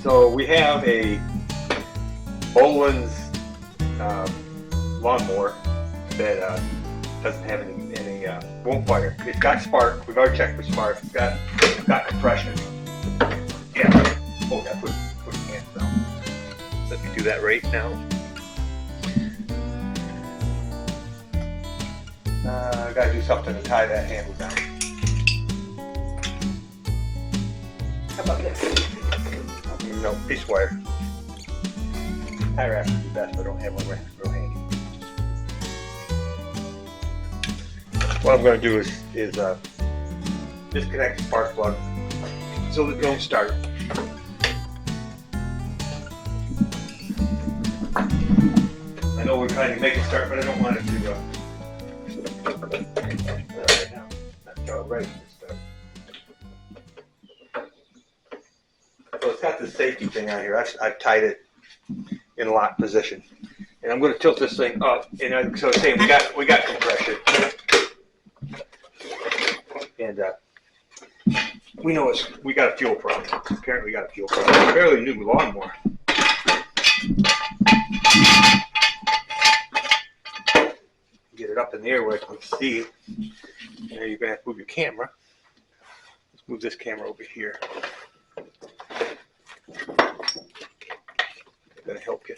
So we have a Bolen's lawnmower that doesn't have any won't fire. It's got spark. We've already checked for spark. It's got compression. Yeah. Oh, yeah. Put your hands down. Let me do that right now. I gotta do something to tie that handle down. How about this? No, piece of wire. Tie wrap would be best, but I don't have one real handy. What I'm going to do is disconnect the spark plug so that it don't start. I know we're trying to make it start, but I don't want it to. Right now, not ready to start. So it's got this safety thing on here. I've tied it in lock position, and I'm going to tilt this thing up. And so I'm saying we got compression, and we know we got a fuel problem. Apparently, we got a fuel problem. It's a fairly new lawnmower. Get it up in the air where I can see. Now you're going to have to move your camera. Let's move this camera over here. Going to help you.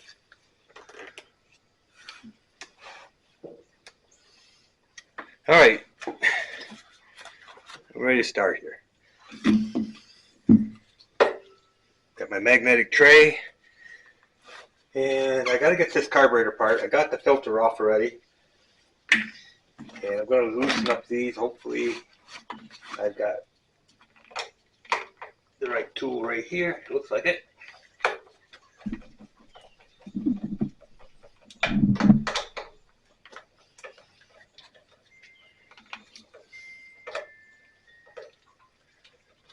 All right, I'm ready to start here. Got my magnetic tray, and I got to get this carburetor part. I got the filter off already, and I'm going to loosen up these. Hopefully, I've got the right tool right here. It looks like it.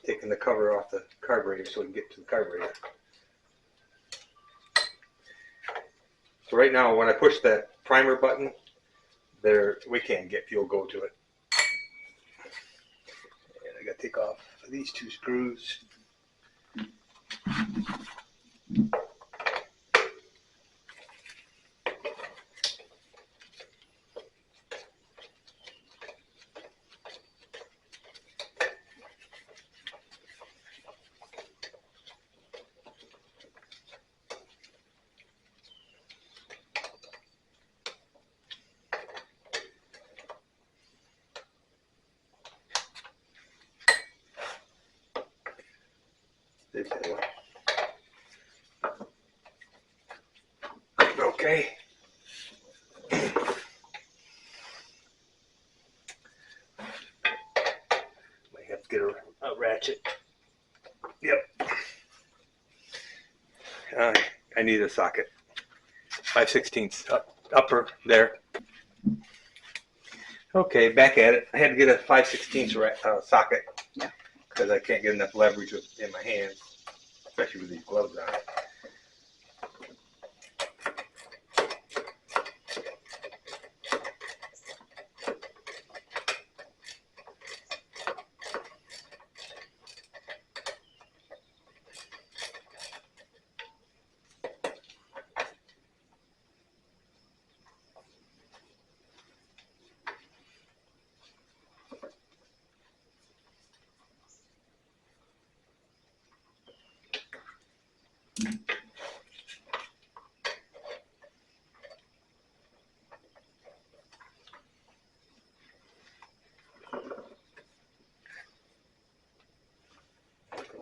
Taking the cover off the carburetor so we can get to the carburetor. So right now, when I push that primer button, we can't get fuel go to it. And I got to take off these two screws. Okay. Might have to get a ratchet. Yep. I need a socket. 5/16 upper there. Okay, back at it. I had to get a 5/16 socket because I can't get enough leverage in my hands, especially with these gloves on.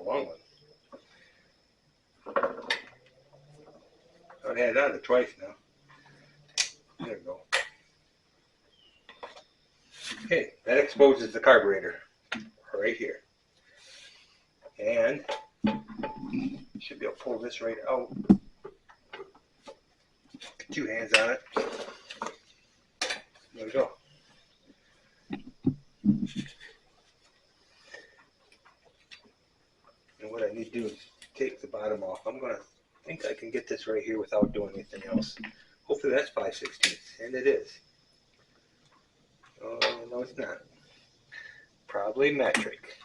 Long one. I've had it out of it twice now. There we go. Okay, that exposes the carburetor right here. And you should be able to pull this right out. Get 2 hands on it. There we go. And what I need to do is take the bottom off. I think I can get this right here without doing anything else. Hopefully that's 5/16, and it is. Oh, no, it's not. Probably metric.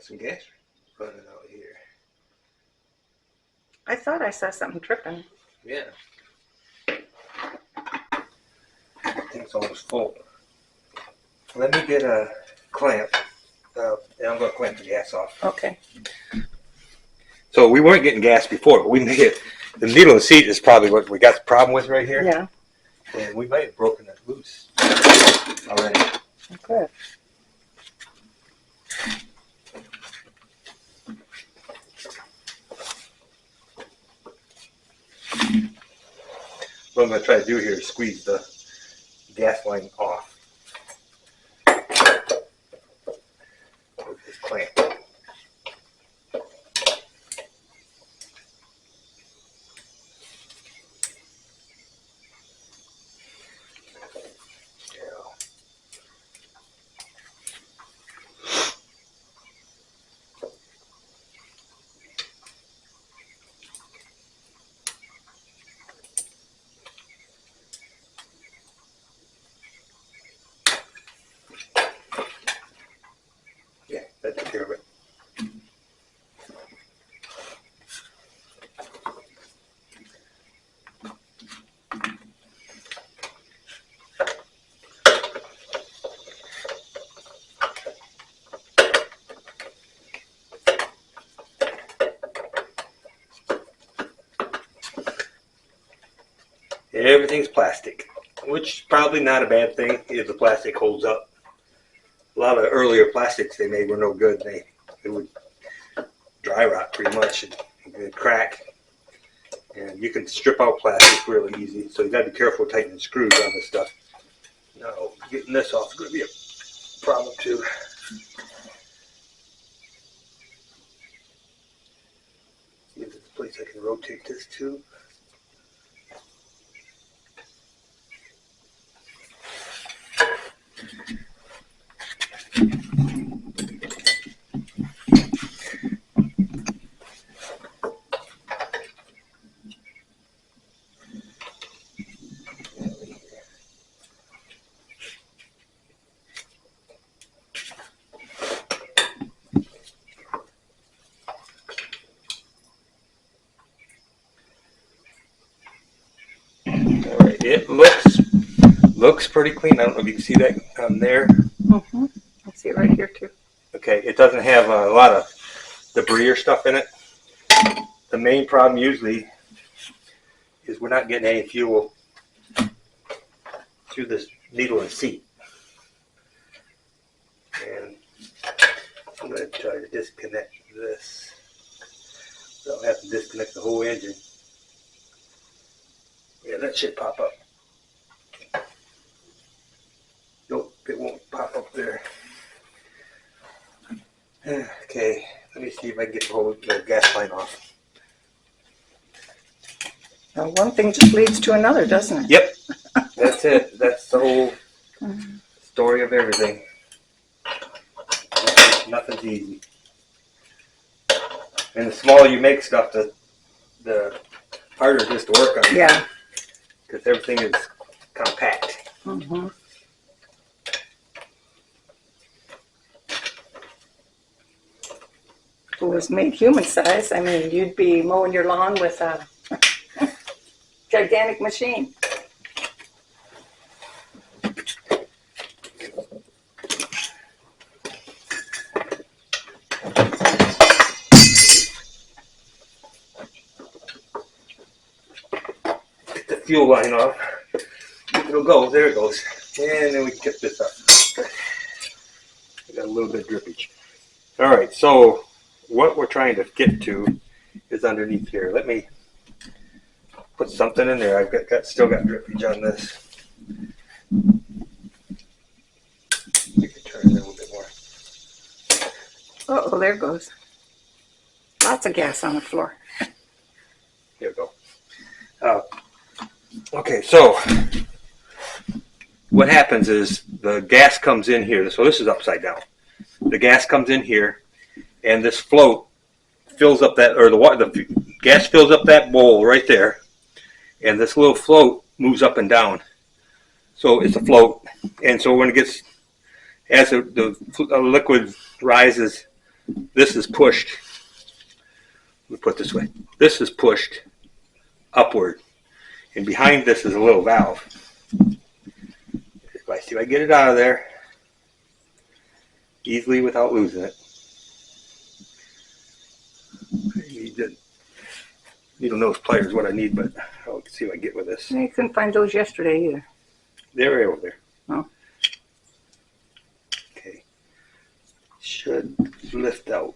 got some gas running out here. I thought I saw something dripping. Yeah. Thing's almost full. Let me get a clamp. And I'm going to clamp the gas off. Okay. So we weren't getting gas before, but we made it. The needle and seat is probably what we got the problem with right here. Yeah. And we might have broken it loose already. Good. What I'm going to try to do here is squeeze the gas line off with this clamp. Yeah, that took care of it. Everything's plastic, which is probably not a bad thing if the plastic holds up. A lot of earlier plastics they made were no good. They would dry rot pretty much and they'd crack. And you can strip out plastic really easy, so you got to be careful tightening screws on this stuff. Now, getting this off is going to be a problem too. See if there's a place I can rotate this to. Alright, it looks pretty clean. I don't know if you can see that on there. Mm-hmm. I see it right here too. Okay, it doesn't have a lot of debris or stuff in it. The main problem usually is we're not getting any fuel through this needle and seat. And I'm going to try to disconnect this. So I'll have to disconnect the whole engine. Yeah, that should pop up. Nope, it won't pop up there. Okay, let me see if I can get the gas line off. Now, one thing just leads to another, doesn't it? Yep, that's it. That's the whole story of everything. Nothing's easy. And the smaller you make stuff, the harder it is to work on. Yeah. Because everything is compact. Mm-hmm. If it was made human size, I mean, you'd be mowing your lawn with a gigantic machine. Get the fuel line off. It'll go. There it goes. And then we tip this up. We got a little bit of drippage. All right, so what we're trying to get to is underneath here. Let me put something in there. I've still got drippage on this. You can turn it a little bit more. Oh, there it goes. Lots of gas on the floor. Here we go. Okay, so what happens is the gas comes in here. So this is upside down. The gas comes in here, and this float fills up that, or the gas fills up that bowl right there, and this little float moves up and down. So it's a float, and so when it gets, as the liquid rises this is pushed. Let me put it this way. This is pushed upward, and behind this is a little valve. If I see if I get it out of there easily without losing it. Needle nose pliers is what I need, but I'll see what I get with this. You couldn't find those yesterday either. They're right over there. Oh. Okay. Should lift out.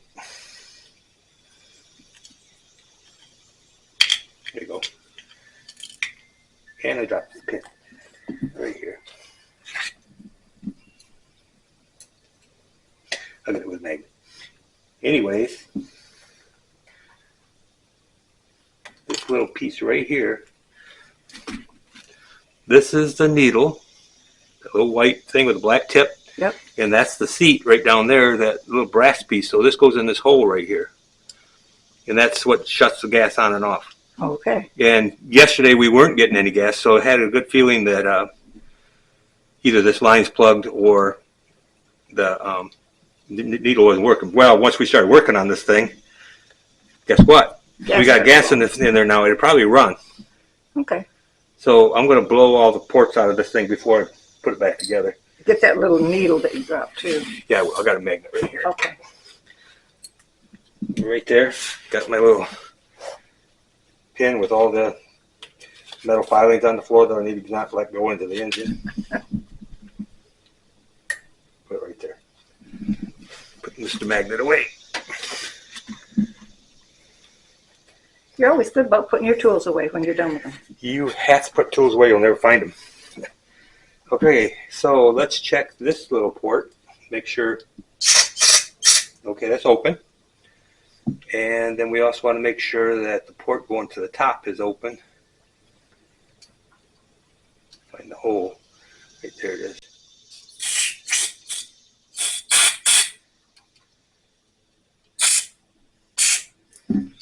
There you go. And I dropped the pin right here. I got it with a magnet. Anyways, this little piece right here, this is the needle, the little white thing with a black tip. Yep. And that's the seat right down there, that little brass piece. So this goes in this hole right here. And that's what shuts the gas on and off. Okay. And yesterday we weren't getting any gas, so I had a good feeling that either this line's plugged or the needle wasn't working. Well, once we started working on this thing, guess what? Yes, we got gas in there now. It'll probably run. Okay. So I'm going to blow all the ports out of this thing before I put it back together. Get that little needle that you dropped too. Yeah, well, I got a magnet right here. Okay. Right there. Got my little pin with all the metal filings on the floor that I need to not let go into the engine. Put it right there. Put Mr. Magnet away. You're always good about putting your tools away when you're done with them. You have to put tools away, you'll never find them. Okay, so let's check this little port. Make sure, okay, that's open. And then we also want to make sure that the port going to the top is open. Find the hole. Right there it is. And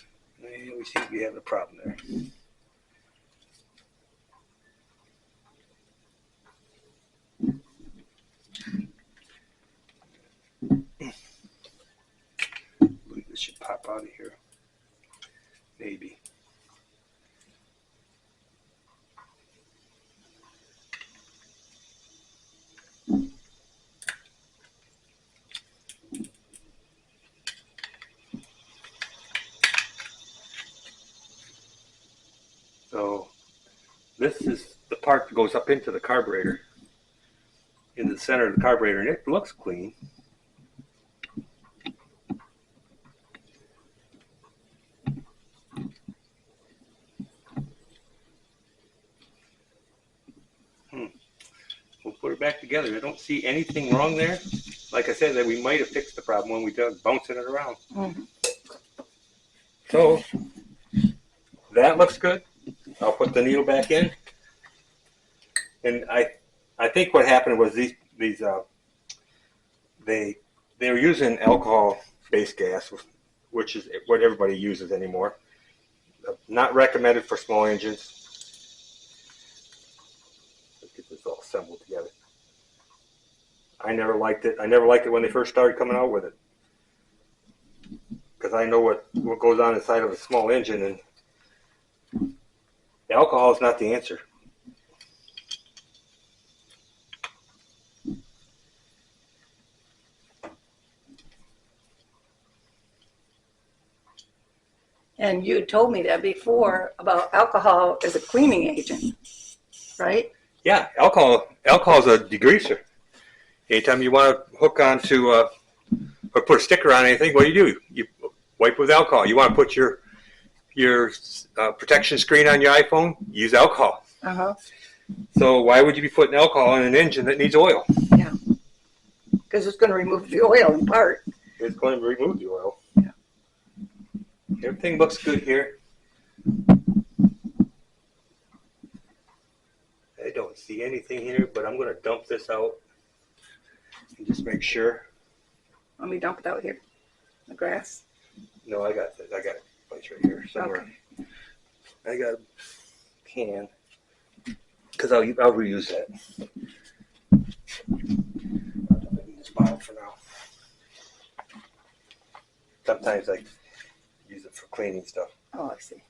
we seem to be having a problem there. This should pop out of here. Maybe. So this is the part that goes up into the carburetor, in the center of the carburetor, and it looks clean. We'll put it back together. I don't see anything wrong there. Like I said, that we might have fixed the problem when we done bouncing it around. Mm-hmm. So that looks good. I'll put the needle back in. And I think what happened was they were using alcohol-based gas, which is what everybody uses anymore. Not recommended for small engines. Get this all assembled together. I never liked it. I never liked it when they first started coming out with it, because I know what goes on inside of a small engine, and alcohol is not the answer. And you told me that before about alcohol as a cleaning agent, right? Yeah, alcohol is a degreaser. Anytime you want to hook onto or put a sticker on anything, what do? You wipe with alcohol. You want to put your protection screen on your iPhone, use alcohol. Uh-huh. So why would you be putting alcohol in an engine that needs oil? Yeah. Because it's going to remove the oil in part. It's going to remove the oil. Yeah. Everything looks good here. I don't see anything here, but I'm going to dump this out and just make sure. Let me dump it out here. The grass. No, I got a place right here somewhere. Okay. I got a can, because I'll reuse that. I'll dump it in this bottle for now. sometimes I use it for cleaning stuff. Oh, I see.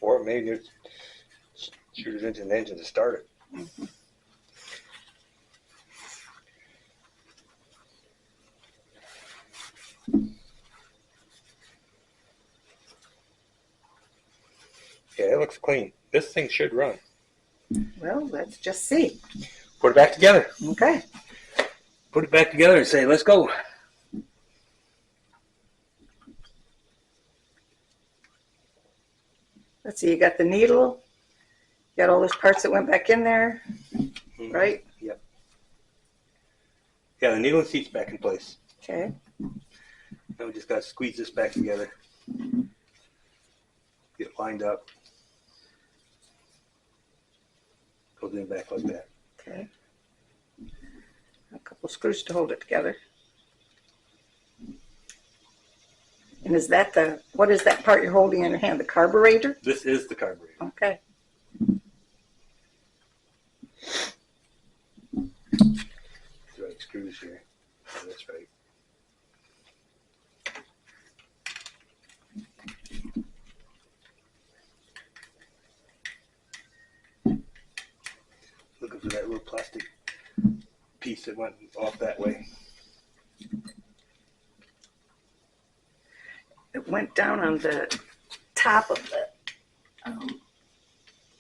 Or maybe just shoot it into an engine to start it. Mm-hmm. Yeah, it looks clean. This thing should run. Well, let's just see. Put it back together. Okay. Put it back together and say, let's go. Let's see, you got the needle, you got all those parts that went back in there, right? Yep. Yeah, the needle and seat's back in place. Okay. Now we just got to squeeze this back together. Get it lined up. Goes in back like that. Okay. A couple screws to hold it together. And is that what is that part you're holding in your hand? The carburetor? This is the carburetor. Okay. The right screws here. Oh, that's right. Looking for that little plastic piece that went off that way. It went down on the top of the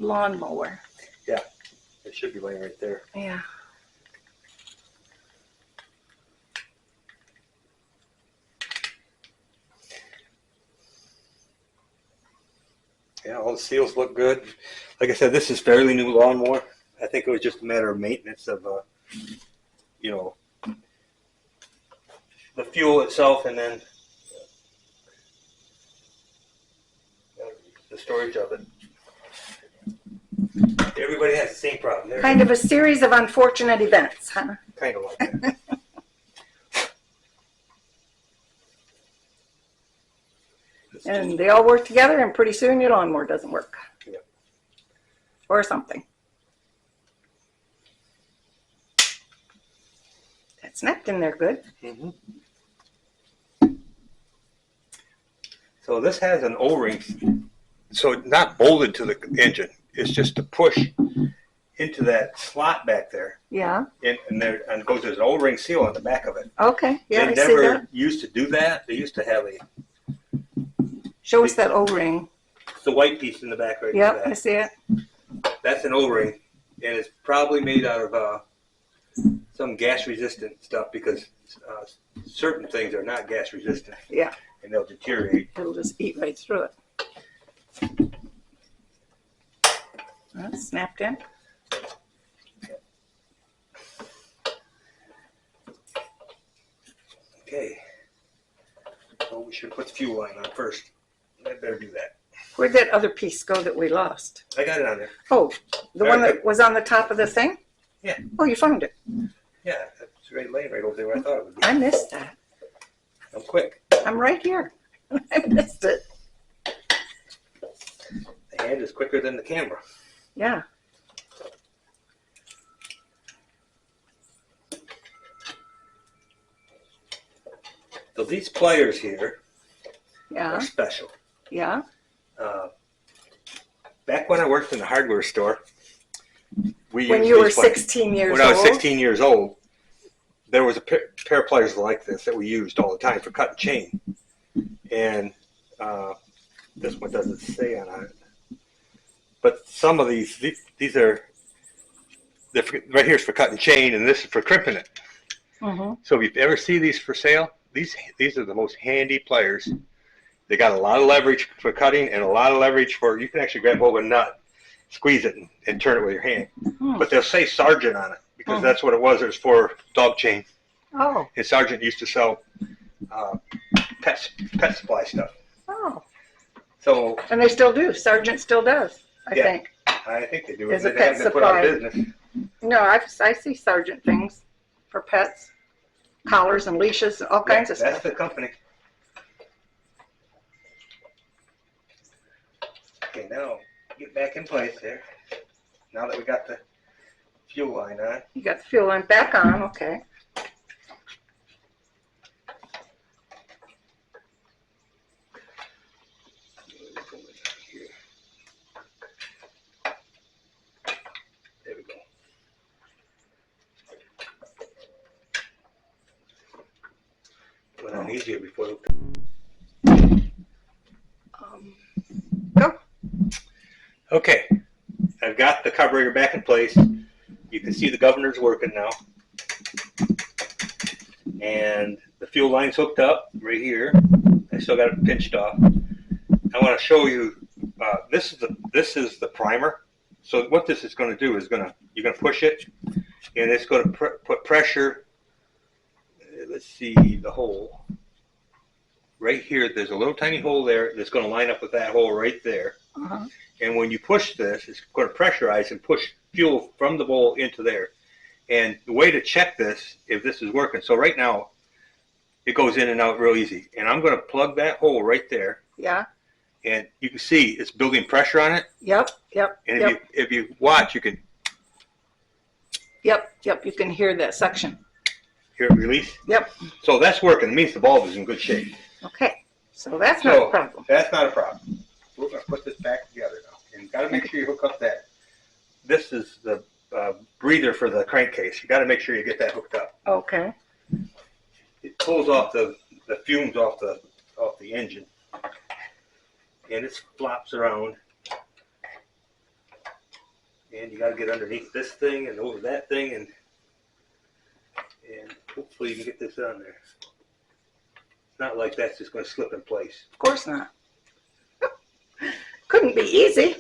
lawnmower. Yeah, it should be laying right there. Yeah. Yeah, all the seals look good. Like I said, this is fairly new lawnmower. I think it was just a matter of maintenance of, you know, the fuel itself, and then the storage of it. Everybody has the same problem. They're Kind of a series of unfortunate events, huh? kind of like that. And they all work together, and pretty soon your lawnmower doesn't work. Yep. Or something. That snapped in there good. Mm-hmm. So this has an O-ring, so it's not bolted to the engine. It's just to push into that slot back there, Yeah. and goes there's an O-ring seal on the back of it. Okay. Yeah, They I see never that. used to do that. They used to have Show us that O-ring. the white piece in the back right Yep, I there. see it. That's an O-ring, and it's probably made out of some gas-resistant stuff because certain things are not gas-resistant. Yeah. And they'll deteriorate. It'll just eat right through it. Well, snapped in. Okay. Well, we should put the fuel line on first. I better do that. Where'd that other piece go that we lost? I got it on there. Oh, the one that was on the top of the thing? Yeah. Oh, you found it. Yeah, it's right laying right over there where I thought it would be. I missed that. I'm quick. I'm right here. I missed it. The hand is quicker than the camera. Yeah. So these pliers here Yeah. are special. Yeah. Back when I worked in the hardware store, we When used you were these pliers. 16 years old? When I was 16 years old, there was a pair of pliers like this that we used all the time for cutting chain. And this one doesn't say on it. But some of these are, right here is for cutting chain, and this is for crimping it. Mm-hmm. So if you ever see these for sale, these are the most handy pliers. They got a lot of leverage for cutting and a lot of leverage for, you can actually grab hold of a nut, squeeze it, and turn it with your hand. Mm-hmm. But they'll say Sergeant on it because that's what it was. It was for dog chain. Oh. And Sergeant used to sell pet supply stuff. Oh. So And they still do. Sergeant still does, I Yeah. think. I think they do. As a They pet haven't been put out of supply. business. No, I see Sergeant things for pets. Collars and leashes, all kinds of That's stuff. the company. Okay, now get back in place there. Now that we got the fuel line on. You got the fuel line back on, okay. Going easier before. Go. Okay, I've got the carburetor back in place. You can see the governor's working now. And the fuel line's hooked up right here. I still got it pinched off. I want to show you, this is the primer. So what this is going to do is you're going to push it, and it's going to put pressure. Let's see the hole. Right here, there's a little tiny hole there that's going to line up with that hole right there. Uh-huh. And when you push this, it's going to pressurize and push fuel from the bowl into there. And the way to check this, if this is working, so right now, it goes in and out real easy. And I'm going to plug that hole right there. Yeah. And you can see it's building pressure on it. Yep. And if you watch, you can. Yep. You can hear that suction. Hear it release? Yep. So that's working. It means the bulb is in good shape. Okay. So that's not a problem. That's not a problem. We're going to put this back together now. And you got to make sure you hook up that. This is the breather for the crankcase. You got to make sure you get that hooked up. Okay. It pulls off the fumes off the engine. And it flops around. And you got to get underneath this thing and over that thing, and hopefully you can get this on there. It's not like that's just going to slip in place. Of course not. Couldn't be easy.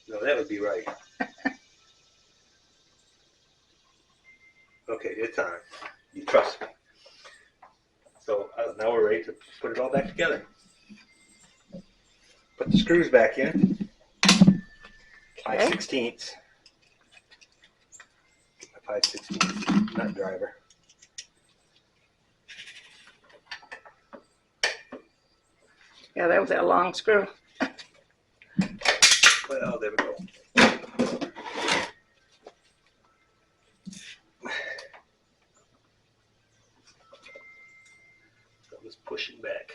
No, that would be right. Okay, it's on. You trust me. So now we're ready to put it all back together. Put the screws back in. 5/16. My 5/16 nut driver. Yeah, that was that long screw. Well, there we go. So I was pushing back.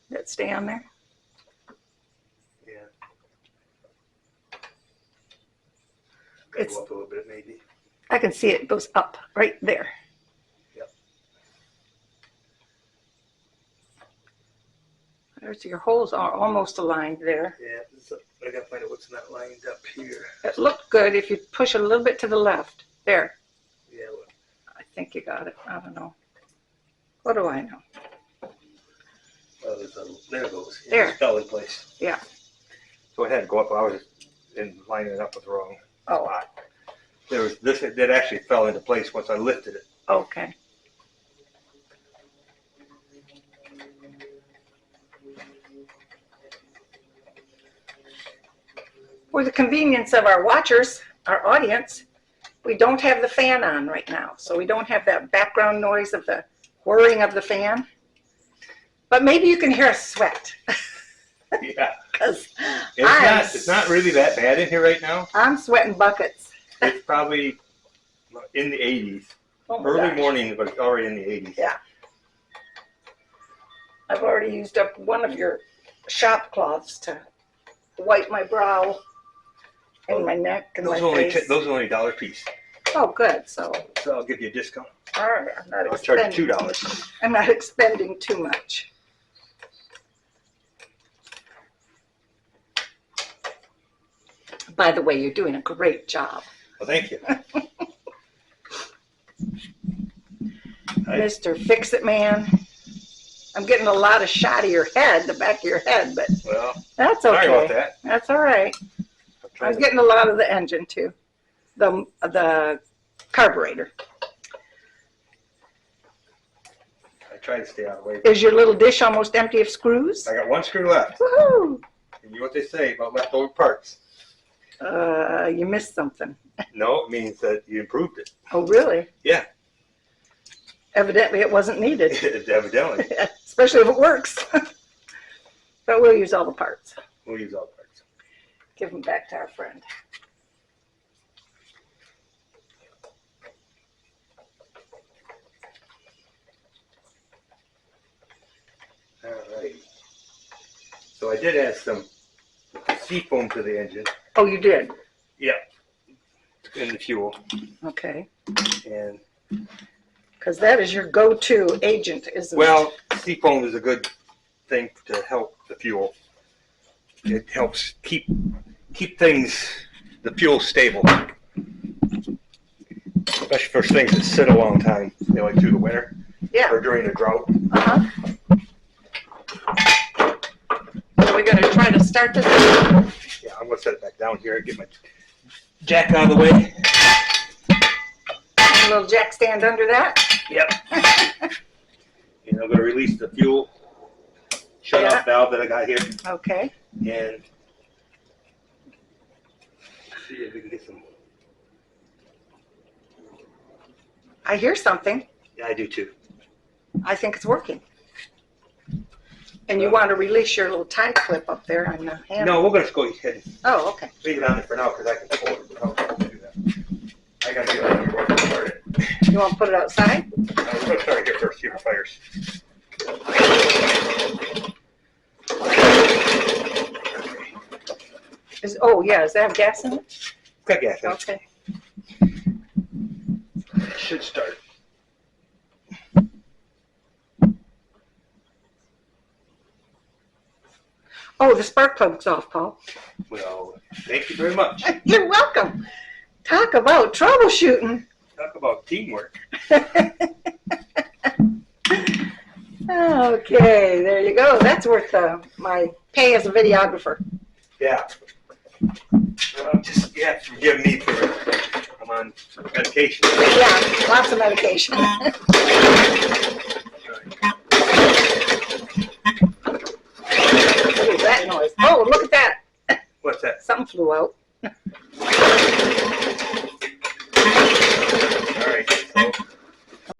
Did it stay on there? Yeah. It's, go up a little bit, maybe. I can see it goes up right there. Yep. There's your holes are almost aligned there. Yeah, so I gotta find out what's not lined up here. It looked good if you push a little bit to the left. There. Yeah, well, I think you got it. I don't know. What do I know? there it goes. It There. just fell in place. Yeah. So I had to go up. I was lining it up with the wrong Oh. spot. That actually fell into place once I lifted it. Okay. For the convenience of our watchers, our audience, we don't have the fan on right now. So we don't have that background noise of the whirring of the fan. But maybe you can hear us sweat. Yeah. Because It's not really that bad in here right now. I'm sweating buckets. It's probably in the 80s. Oh my Early gosh. morning, but it's already in the 80s. Yeah. I've already used up one of your shop cloths to wipe my brow and my neck and my face. Those are only $1 a piece. Oh, good. So, So I'll give you a discount. all right, I'll charge you $2. I'm not expending too much. By the way, you're doing a great job. Well, thank you. Mr. Fix-It Man. I'm getting a lot of shot of your head, the back of your head, but Well, that's okay. sorry about that. That's all right. I'm getting a lot of the engine too, the carburetor. I try to stay out of the way. Is your little dish almost empty of screws? I got one screw left. Woohoo! And you know what they say about leftover parts? You missed something. No, it means that you improved it. Oh, really? Yeah. Evidently, it wasn't needed, Evidently. especially if it works. But we'll use all the parts. We'll use all parts. Give them back to our friend. All right. So I did add some seafoam to the engine. Oh, you did? Yeah. in the fuel. Okay. And Because that is your go-to agent, isn't it? well, seafoam is a good thing to help the fuel. It helps keep things, the fuel stable. Especially for things that sit a long time, you know, like through the winter or during the drought. Uh-huh. Are we going to try to start this? Yeah, I'm going to set it back down here and get my jack out of the way. A little jack stand under that? Yep. And I'm going to release the fuel shut-off valve that I got here. Okay. And see if we can get some. I hear something. Yeah, I do too. I think it's working. And you want to release your little tie clip up there on the handle? No, we're going to go ahead and Oh, okay. leave it on there for now because I can pull it. I'll do that. I got to get out here before I start it. You want to put it outside? We're going to start here first, see if it fires. Does that have gas in it? It's got gas in it. Okay. It should start. Oh, the spark plug's off, Paul. Well, thank you very much. You're welcome. Talk about troubleshooting. Talk about teamwork. Okay, there you go. That's worth my pay as a videographer. Yeah. Just, yeah, forgive me for I'm on medication. Yeah, lots of medication. What is that noise? Oh, look at that. What's that? Something flew out. All right. So,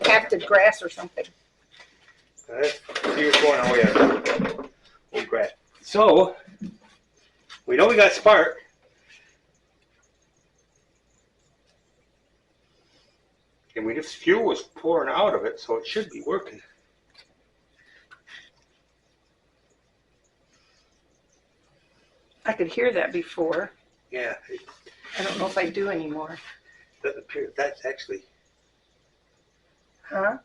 Captive grass or something. let's see what's going on. Oh, yeah. Oh, crap. So, we know we got spark. And we just fuel was pouring out of it, so it should be working. I could hear that before. Yeah, it I don't know if I do anymore. doesn't appear. That's actually. Huh?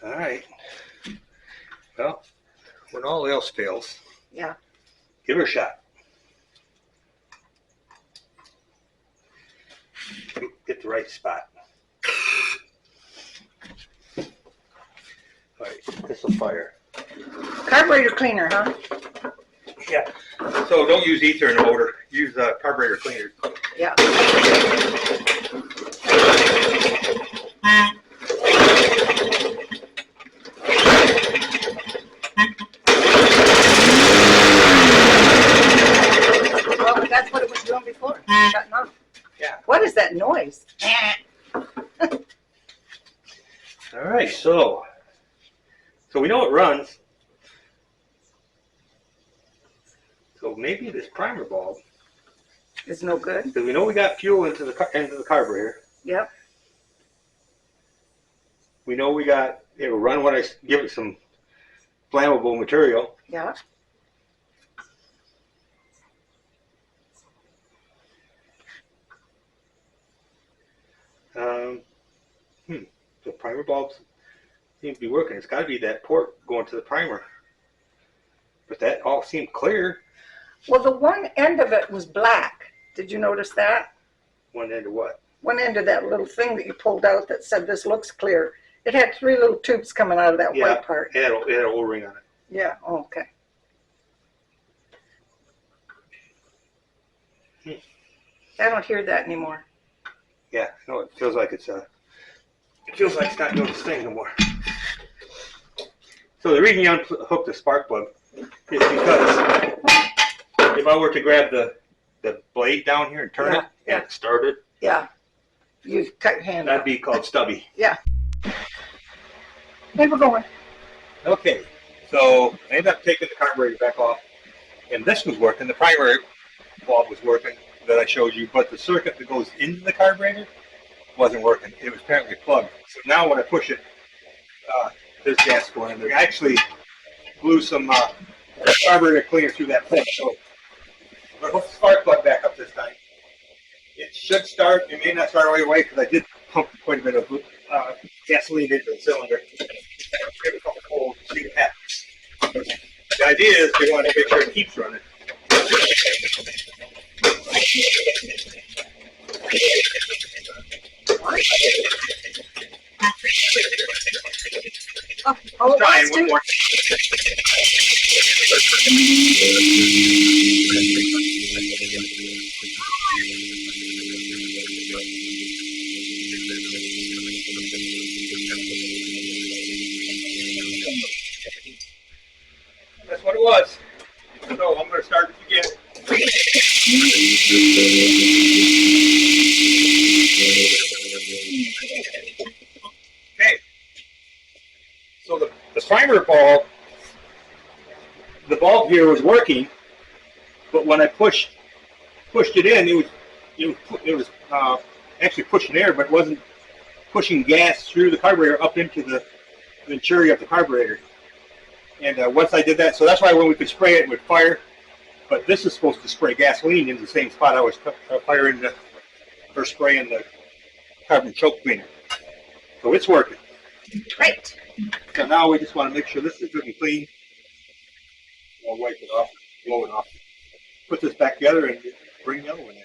All right. Well, when all else fails, Yeah. give her a shot. Get the right spot. All right, this will fire. Carburetor cleaner, huh? Yeah. So don't use ether in the motor. Use carburetor cleaner. Yeah. Well, that's what it was doing before. Shutting off. Yeah. What is that noise? All right. So we know it runs. So maybe this primer bulb It's no good. because we know we got fuel into the carburetor. Yep. We know we got it'll run when I give it some flammable material. Yeah. The primer bulbs seem to be working. It's got to be that port going to the primer. But that all seemed clear. Well, the one end of it was black. Did you notice that? One end of what? One end of that little thing that you pulled out that said this looks clear. It had 3 little tubes coming out of that white part. It had an O-ring on it. Yeah. Oh, okay. I don't hear that anymore. Yeah, no, it feels like it's not doing its thing no more. So the reason you unhook the spark plug is because if I were to grab the blade down here and turn it and start it, You've cut your hand that'd off. be called stubby. Yeah. Hey, we're going. Okay, so I ended up taking the carburetor back off, and this was working. The primary bulb was working that I showed you, but the circuit that goes into the carburetor wasn't working. It was apparently plugged. So now when I push it, there's gas going in there. I actually blew some carburetor cleaner through that thing. So But hook the spark plug back up this time. It should start. It may not start right away because I did pump quite a bit of gasoline into the cylinder. Give it a couple holes, see what happens. The idea is we want to make sure it keeps running. Oh, Trying one more. That's what it was. So I'm going to start it again. Okay. So the primer bulb, the bulb here was working, but when I pushed it in, it was actually pushing air, but it wasn't pushing gas through the carburetor up into the interior of the carburetor. And once I did that, so that's why when we could spray it with fire, but this is supposed to spray gasoline in the same spot I was firing or spraying the carbon choke cleaner. So it's working. great. So now we just want to make sure this is good and clean. I'll wipe it off, blow it off. Put this back together and bring the other one in.